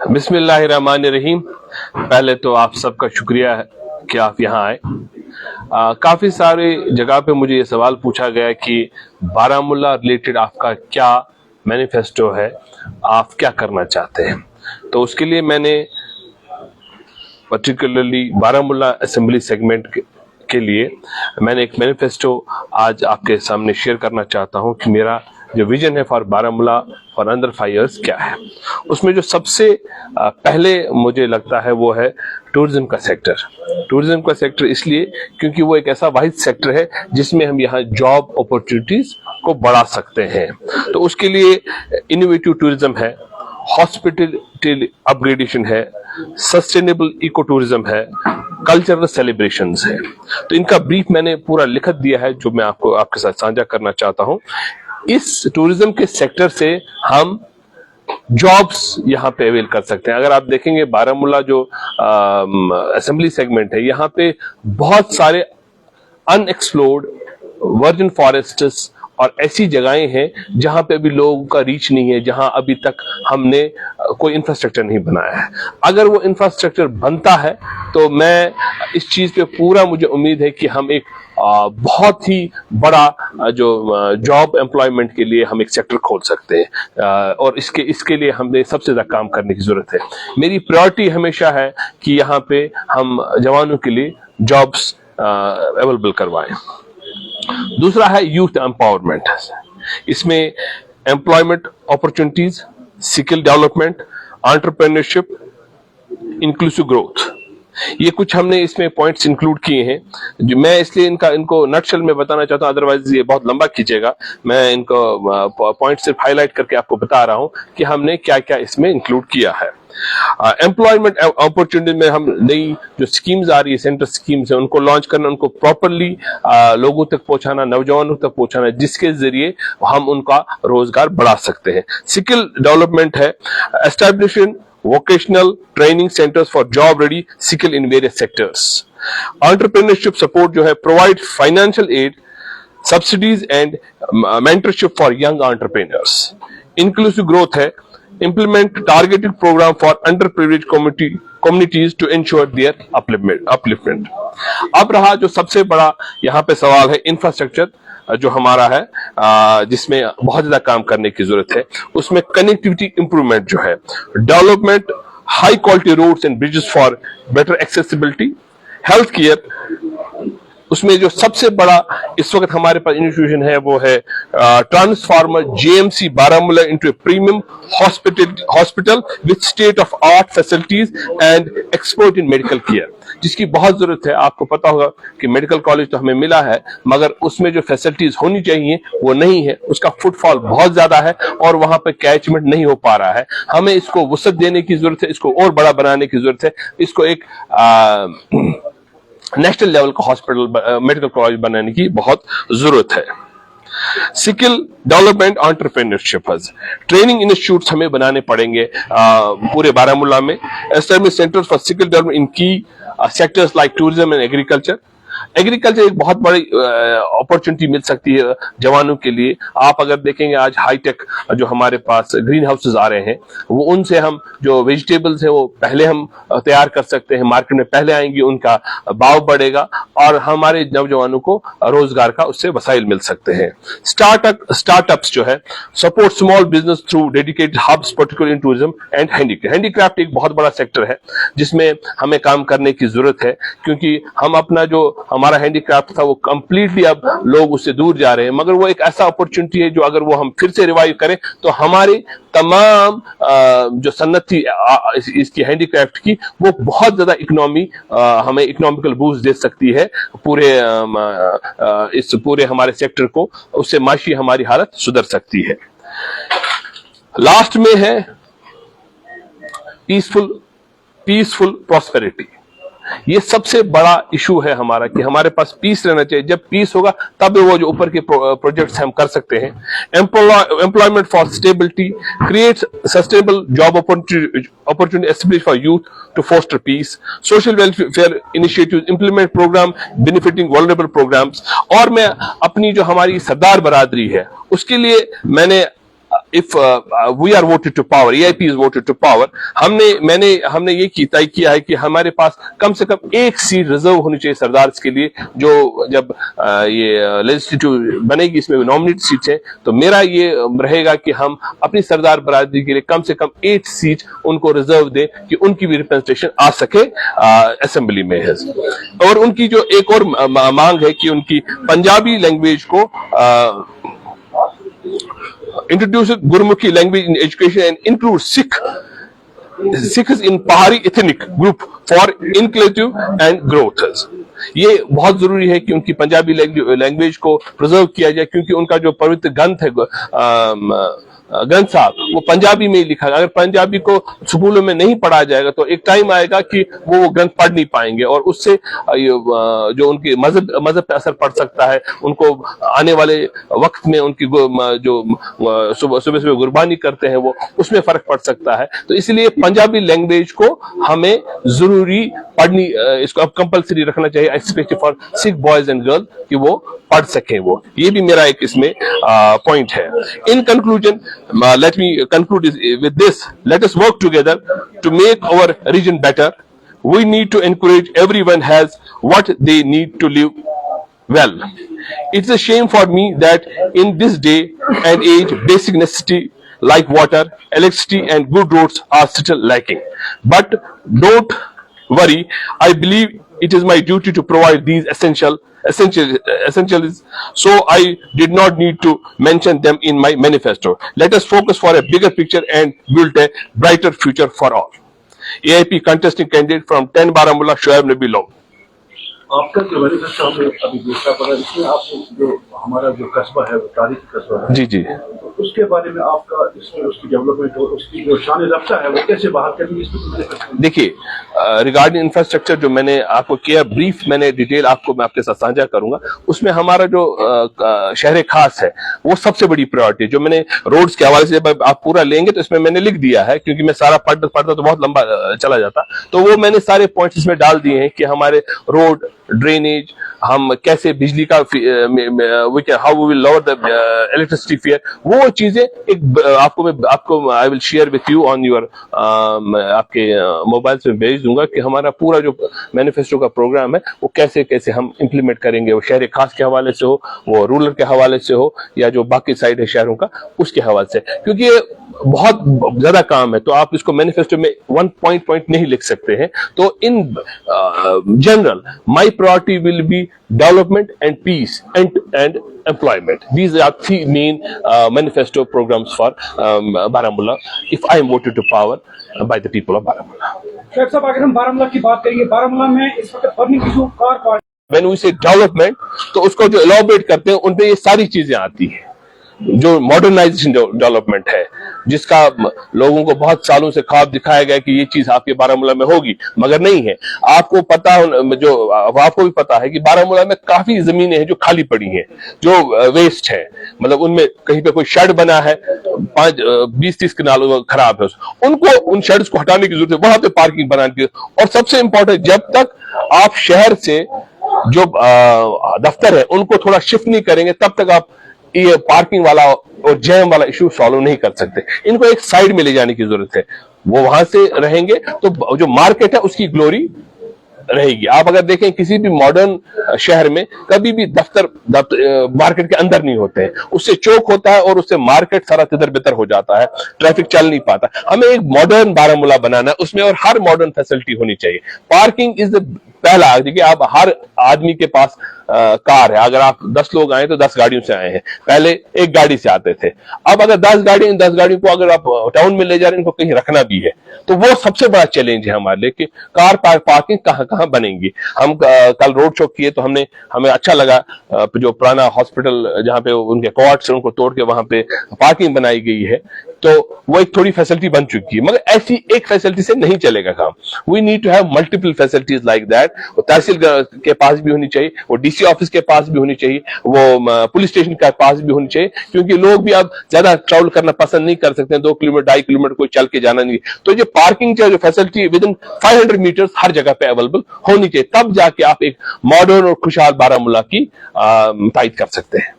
बिस्मिल्लाहिर्रहमानिर्रहीम। पहले तो आप सबका शुक्रिया है कि आप यहाँ आए। काफी सारी जगह पे मुझे ये सवाल पूछा गया कि बारामूला रिलेटेड आपका क्या मैनिफेस्टो है, आप क्या करना चाहते हैं। तो उसके लिए मैंने पर्टिकुलरली बारामूला असेंबली सेगमेंट के लिए मैंने एक मैनिफेस्टो आज आपके सामने शेयर करना चाहता हूं कि मेरा जो विजन है फॉर बारामूला फॉर अंदर 5 years क्या है। उसमें जो सबसे पहले मुझे लगता है वो है टूरिज्म का सेक्टर। टूरिज्म का सेक्टर इसलिए क्योंकि वो एक ऐसा वाहिद सेक्टर है जिसमें हम यहाँ जॉब अपॉर्चुनिटीज को बढ़ा सकते हैं। तो उसके लिए इनोवेटिव टूरिज्म है, हॉस्पिटलिटी अपग्रेडेशन है, सस्टेनेबल इको टूरिज्म है, कल्चरल सेलिब्रेशंस है। तो इनका ब्रीफ मैंने पूरा लिखत दिया है जो मैं आपको आपके साथ साझा करना चाहता हूं। इस टूरिज्म के सेक्टर से हम जॉब्स यहाँ पे अवेल कर सकते हैं। अगर आप देखेंगे बारामूला जो असेंबली सेगमेंट है, यहाँ पे बहुत सारे अनएक्सप्लोर्ड वर्जिन फॉरेस्ट्स और ऐसी जगहें हैं जहां पे अभी लोगों का रीच नहीं है, जहां अभी तक हमने कोई इंफ्रास्ट्रक्चर नहीं बनाया है। अगर वो इंफ्रास्ट्रक्चर बनता है तो मैं इस चीज पे पूरा मुझे उम्मीद है कि हम एक बहुत ही बड़ा जो जॉब एम्प्लॉयमेंट के लिए हम एक सेक्टर खोल सकते हैं। और इसके लिए हमें सबसे ज्यादा काम करने की जरूरत है। मेरी प्रायोरिटी हमेशा है कि यहाँ पे हम जवानों के लिए जॉब्स अवेलेबल करवाएं। दूसरा है यूथ एम्पावरमेंट। इसमें employment opportunities, skill development, entrepreneurship, inclusive growth, ये कुछ हमने इसमें पॉइंट्स इंक्लूड किए हैं जो मैं इसलिए इनको नटशेल में बताना चाहता हूं, अदरवाइज ये बहुत लंबा खींचेगा। मैं इनको पॉइंट सिर्फ हाईलाइट करके आपको बता रहा हूं कि हमने क्या क्या इसमें इंक्लूड किया है। एम्प्लॉयमेंट अपॉर्चुनिटी में हम नई जो स्कीम्स आ रही है, सेंटर स्कीम्स है, उनको लॉन्च करना, उनको प्रॉपरली लोगों तक पहुंचाना, नौजवानों तक पहुंचाना, जिसके जरिए हम उनका रोजगार बढ़ा सकते हैं। स्किल डेवलपमेंट है, establishing vocational training centers for job ready skill in various sectors. Entrepreneurship support जो है, provide financial aid, subsidies and mentorship for young entrepreneurs. Inclusive growth है, implement targeted program for underprivileged communities to ensure their upliftment. अब रहा जो सबसे बड़ा यहाँ पे सवाल है इंफ्रास्ट्रक्चर जो हमारा है, जिसमें बहुत ज्यादा काम करने की जरूरत है। उसमें कनेक्टिविटी इंप्रूवमेंट जो है, development high quality roads and bridges for better accessibility, health care. उसमें जो सबसे बड़ा इस वक्त हमारे पास इंस्टीट्यूशन है वो है transformer JMC Baramulla into A premium hospital with state of art facilities and expert in medical care, जिसकी बहुत जरूरत है। आपको पता होगा कि मेडिकल कॉलेज तो हमें मिला है मगर उसमें जो फैसिलिटीज होनी चाहिए वो नहीं है, उसका फुटफॉल बहुत ज्यादा है और वहां पे कैचमेंट नहीं हो पा रहा है। हमें इसको वसअत देने की जरूरत है, इसको और बड़ा बनाने की जरूरत है, इसको एक नेशनल लेवल का हॉस्पिटल मेडिकल कॉलेज बनाने की बहुत जरूरत है। Skill development entrepreneurship, training institutes हमें बनाने पड़ेंगे पूरे बारामूला में। Establish centres for skill development in key sectors like tourism and agriculture. Agriculture एक बहुत बड़ी अपॉर्चुनिटी मिल सकती है जवानों के लिए। आप अगर देखेंगे आज हाईटेक जो हमारे पास ग्रीन हाउसेज आ रहे हैं, वो उनसे हम जो वेजिटेबल्स है वो पहले हम तैयार कर सकते हैं, मार्केट में पहले आएंगी, उनका भाव बढ़ेगा और हमारे नौजवानों को रोजगार का उससे वसाइल मिल सकते हैं। स्टार्टअप्स जो है, support small business through dedicated hubs particular in tourism and handicraft एक बहुत बड़ा सेक्टर है जिसमें हमें काम करने की जरूरत है, क्योंकि हम अपना जो हमारा हैंडीक्राफ्ट था वो कंप्लीटली अब लोग उससे दूर जा रहे हैं। मगर वो एक ऐसा अपॉर्चुनिटी है जो अगर वो हम फिर से रिवाइव करें तो हमारी तमाम जो सन्नत थी इसकी हैंडीक्राफ्ट की, वो बहुत ज्यादा इकोनॉमी हमें इकोनॉमिकल बूस्ट दे सकती है पूरे इस पूरे हमारे सेक्टर को, उससे माशी हमारी हालत सुधर सकती है। लास्ट में है पीसफुल प्रॉस्पेरिटी। ये सबसे बड़ा इशू है हमारा कि हमारे पास पीस रहना चाहिए। जब पीस होगा तब वो जो ऊपर के प्रोजेक्ट्स हम कर सकते हैं। Employment for stability, create sustainable job opportunity establish for youth to foster peace, social welfare initiatives, implement program benefiting vulnerable programs. और मैं अपनी जो हमारी सरदार बरादरी है उसके लिए मैंने if we are voted to power, AIP is voted to power, हमने ये तय किया है कि हमारे पास कम से कम एक सीट रिजर्व होनी चाहिए सरदार के लिए, जो जब ये लेजिस्लेटिव बनेगी इसमें नॉमिनेट सीट्स है, तो मेरा ये रहेगा कि हम अपनी सरदार बरादरी के लिए कम से कम 8 सीट उनको रिजर्व दें कि उनकी भी रिप्रेजेंटेशन आ सके असेंबली में है। और उनकी जो एक और मांग है कि उनकी पंजाबी लैंग्वेज को introduce Gurmukhi language in education and include Sikhs in Pahari ethnic group for inclusive and growth। ये बहुत जरूरी है कि उनकी पंजाबी लैंग्वेज को प्रिजर्व किया जाए, क्योंकि उनका जो पवित्र ग्रंथ है ग्रंथ साहब वो पंजाबी में ही लिखा है। अगर पंजाबी को स्कूलों में नहीं पढ़ा जाएगा तो एक टाइम आएगा कि वो ग्रंथ पढ़ नहीं पाएंगे, और उससे जो उनके मजहब पे असर पड़ सकता है, उनको आने वाले वक्त में उनकी जो सुबह सुबह गुरबानी करते हैं वो उसमें फर्क पड़ सकता है। तो इसलिए पंजाबी लैंग्वेज को हमें जरूरी पढ़नी, इसको अब कंपलसरी रखना चाहिए, specially for Sikh boys and girl, कि वो पढ़ सकें। वो ये भी मेरा एक इसमें पॉइंट है। In conclusion, let me conclude with this. Let us work together to make our region better. We need to encourage everyone has what they need to live well. It's a shame for me that in this day and age, basic necessity like water, electricity, and good roads are still lacking. But don't worry. I believe it is my duty to provide these essentials, so I did not need to mention them in my manifesto. Let us focus for a bigger picture and build a brighter future for all. AIP contesting candidate from 10 Baramulla, Shoaib Nabi Law. आपका जो manifesto हमने अभी दूसरा पढ़ा, इसमें आप जो हमारा जो कस्बा है, तारीखी कस्बा है, जी जी, तो उसके बारे में आपका इसमें उसकी डेवलपमेंट और उसकी जो शान रफ्ता है वो कैसे बाहर करेंगे इसमें? देखिए, रिगार्डिंग इंफ्रास्ट्रक्चर जो मैंने आपको किया ब्रीफ, मैंने डिटेल आपको मैं आपके साथ साझा करूंगा। उसमें हमारा जो शहर खास है वो सबसे बड़ी प्रायोरिटी, जो मैंने रोड्स के हवाले से आप पूरा लेंगे तो इसमें मैंने लिख दिया है, क्योंकि मैं सारा पढ़ता तो बहुत लंबा चला जाता, तो वो मैंने सारे पॉइंट्स इसमें डाल दिए हैं कि हमारे रोड, ड्रेनेज, हम कैसे बिजली का how we will lower the electricity fare, वो चीजें एक आपको I will share with you on your आपके मोबाइल से भेज दूंगा कि हमारा पूरा जो मैनिफेस्टो का प्रोग्राम है वो कैसे कैसे हम इंप्लीमेंट करेंगे, वो शहर खास के हवाले से हो, वो रूरल के हवाले से हो, या जो बाकी साइड है शहरों का उसके हवाले से, क्योंकि ये बहुत ज्यादा काम है। तो आप इसको मैनिफेस्टो में वन पॉइंट नहीं लिख सकते हैं। तो in general my priority will be development and peace and employment. These are three main manifesto programs for Baramulla if I am voted to power by the people of Baramulla. Sheikh Sahab, अगर हम बारामूला की बात करेंगे, बारामूला में इस वक्त burning issue car part, When we say development, तो उसको जो एलोबरेट करते हैं उनपे ये सारी चीजें आती हैं। जो मॉडर्नाइजेशन डेवलपमेंट है, जिसका लोगों को बहुत सालों से ख्वाब दिखाया गया कि ये चीज आपके बारामूला में होगी, मगर नहीं है। आपको पता, जो आपको भी पता है कि बारामूला में काफी जमीनें हैं जो खाली पड़ी हैं, जो वेस्ट है, मतलब उनमें कहीं पे कोई शेड बना है, 20-30 कनाल खराब है, उनको उन शेड्स को हटाने की जरूरत है, वहां पे पार्किंग बनाने की। और सबसे इंपॉर्टेंट, जब तक आप शहर से जो दफ्तर है उनको थोड़ा शिफ्ट नहीं करेंगे, तब तक आप ये पार्किंग वाला और जैम वाला इशू सॉल्व नहीं कर सकते। इनको एक साइड में ले जाने की जरूरत है, वो वहां से रहेंगे तो जो मार्केट है उसकी ग्लोरी रहेगी। आप अगर देखें किसी भी मॉडर्न शहर में कभी भी दफ्तर मार्केट के अंदर नहीं होते हैं, उससे चौक होता है और उससे मार्केट सारा तितर बितर हो जाता है, ट्रैफिक चल नहीं पाता। हमें एक मॉडर्न बारामूला बनाना है, उसमें और हर मॉडर्न फैसिलिटी होनी चाहिए। पार्किंग इज द पहला, देखिए आप हर आदमी के पास कार है, अगर आप 10 लोग आए तो 10 गाड़ियों से आए हैं, पहले एक गाड़ी से आते थे। अब अगर 10 गाड़ियों को अगर आप टाउन में ले जा रहे हैं, इनको कहीं रखना भी है, तो वो सबसे बड़ा चैलेंज है हमारे लिए कि कार पार्किंग कहां बनेंगी। हम कल रोड शो किए तो हमें अच्छा लगा, जो पुराना हॉस्पिटल जहां पे उनके क्वार्टर्स उनको तोड़ के वहां पे पार्किंग बनाई गई है, तो वो एक थोड़ी फैसिलिटी बन चुकी है, मगर ऐसी एक फैसिलिटी से नहीं चलेगा काम। We need to have multiple facilities like that. वो तहसील के पास भी होनी चाहिए, वो डीसी ऑफिस के पास भी होनी चाहिए, वो पुलिस स्टेशन के पास भी होनी चाहिए, क्योंकि लोग भी अब ज्यादा ट्रैवल करना पसंद नहीं कर सकते हैं, 2 किलोमीटर 2.5 किलोमीटर कोई चल के जाना नहीं। तो जो पार्किंग जो फैसिलिटी विद इन 500 मीटर्स हर जगह पे अवेलेबल होनी चाहिए, तब जाके आप एक मॉडर्न और खुशहाल बारामूला की तायद कर सकते हैं।